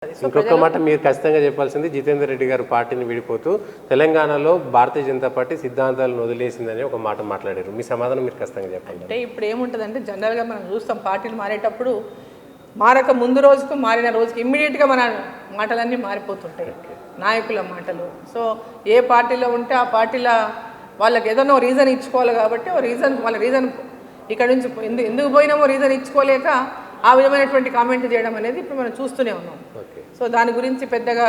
ఇంకొక మాట మీరు ఖచ్చితంగా చెప్పాల్సింది, జితేందర్ రెడ్డి గారు పార్టీని విడిపోతూ తెలంగాణలో భారతీయ జనతా పార్టీ సిద్ధాంతాలను వదిలేసిందని ఒక మాట మాట్లాడారు. మీ సమాధానం మీరు ఖచ్చితంగా చెప్పండి. అంటే ఇప్పుడు ఏముంటుందంటే జనరల్గా మనం చూస్తాం పార్టీలు మారేటప్పుడు మారక ముందు రోజుకు మారిన రోజుకి ఇమ్మీడియట్గా మన మాటలన్నీ మారిపోతుంటాయి, నాయకుల మాటలు. సో ఏ పార్టీలో ఉంటే ఆ పార్టీలో వాళ్ళకి ఏదైనా రీజన్ ఇచ్చుకోవాలి కాబట్టి వాళ్ళ రీజన్ ఇక్కడ నుంచి ఎందుకు పోయినామో రీజన్ ఇచ్చుకోలేక ఆ విధమైనటువంటి కామెంట్ చేయడం అనేది ఇప్పుడు మనం చూస్తూనే ఉన్నాం. సో దాని గురించి పెద్దగా,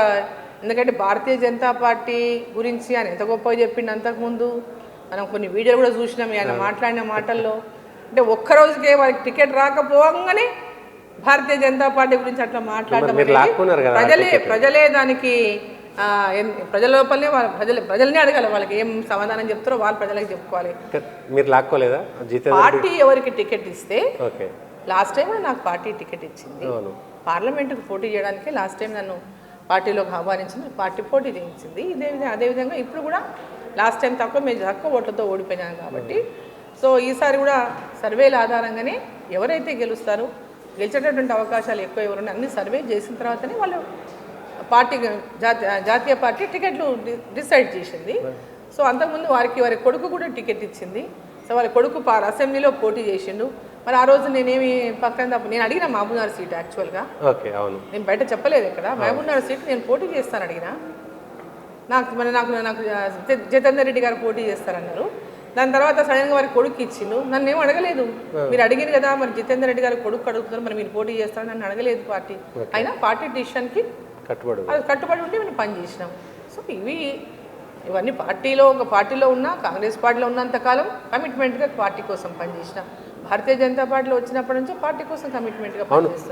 ఎందుకంటే భారతీయ జనతా పార్టీ గురించి ఆయన ఎంత గొప్పగా చెప్పిండు అంతకుముందు మనం కొన్ని వీడియోలు కూడా చూసినాం. ఆయన మాట్లాడిన మాటల్లో అంటే ఒక్కరోజుకే వారికి టికెట్ రాకపోగానే భారతీయ జనతా పార్టీ గురించి అట్లా మాట్లాడడం ప్రజలే దానికి ప్రజల లోపలనే ప్రజలనే అడగాలి, వాళ్ళకి ఏం సమాధానం చెప్తారో వాళ్ళు ప్రజలకు చెప్పుకోవాలి. మీరు లాక్కోలేదా? పార్టీ ఎవరికి టికెట్ ఇస్తే, లాస్ట్ టైం కూడా నాకు పార్టీ టికెట్ ఇచ్చింది, పార్లమెంటుకు పోటీ చేయడానికి లాస్ట్ టైం నన్ను పార్టీలోకి ఆహ్వానించింది, పార్టీ పోటీ చేయించింది. అదేవిధంగా ఇప్పుడు కూడా లాస్ట్ టైం తక్కువ ఓట్లతో ఓడిపోయినాను కాబట్టి సో ఈసారి కూడా సర్వేల ఆధారంగానే ఎవరైతే గెలుస్తారో, గెలిచేటటువంటి అవకాశాలు ఎక్కువ ఎవరున్నా అన్ని సర్వే చేసిన తర్వాతనే వాళ్ళు పార్టీ జాతీయ పార్టీ టికెట్లు డిసైడ్ చేసింది. సో అంతకుముందు వారి కొడుకు కూడా టికెట్ ఇచ్చింది. సో వాళ్ళ కొడుకు అసెంబ్లీలో పోటీ చేసిండు. మరి ఆ రోజు నేనేమి నేను అడిగిన మహబూబ్నగర్ సీట్ యాక్చువల్గా, నేను బయట చెప్పలేదు ఇక్కడ, మహబూబ్నగర్ సీట్ నేను పోటీ చేస్తాను అడిగిన. నాకు జితేందర్ రెడ్డి గారు పోటీ చేస్తారన్నారు. దాని తర్వాత సడన్గా వారి కొడుకు ఇచ్చిండు, నన్ను ఏం అడగలేదు. మీరు అడిగారు కదా మరి జితేందర్ రెడ్డి గారు కొడుకు అడుగుతున్నారు, మరి మీరు పోటీ చేస్తారని నన్ను అడగలేదు పార్టీ. అయినా పార్టీ డిసిషన్కి కట్టుబడి ఉండి మేము పనిచేసినాం. సో ఇవన్నీ పార్టీలో ఉన్నా, కాంగ్రెస్ పార్టీలో ఉన్నంతకాలం కమిట్మెంట్గా పార్టీ కోసం పనిచేసినాం. భారతీయ జనతా పార్టీలో వచ్చినప్పటి నుంచి పార్టీ కోసం కమిట్మెంట్గా పనిచేస్తాం.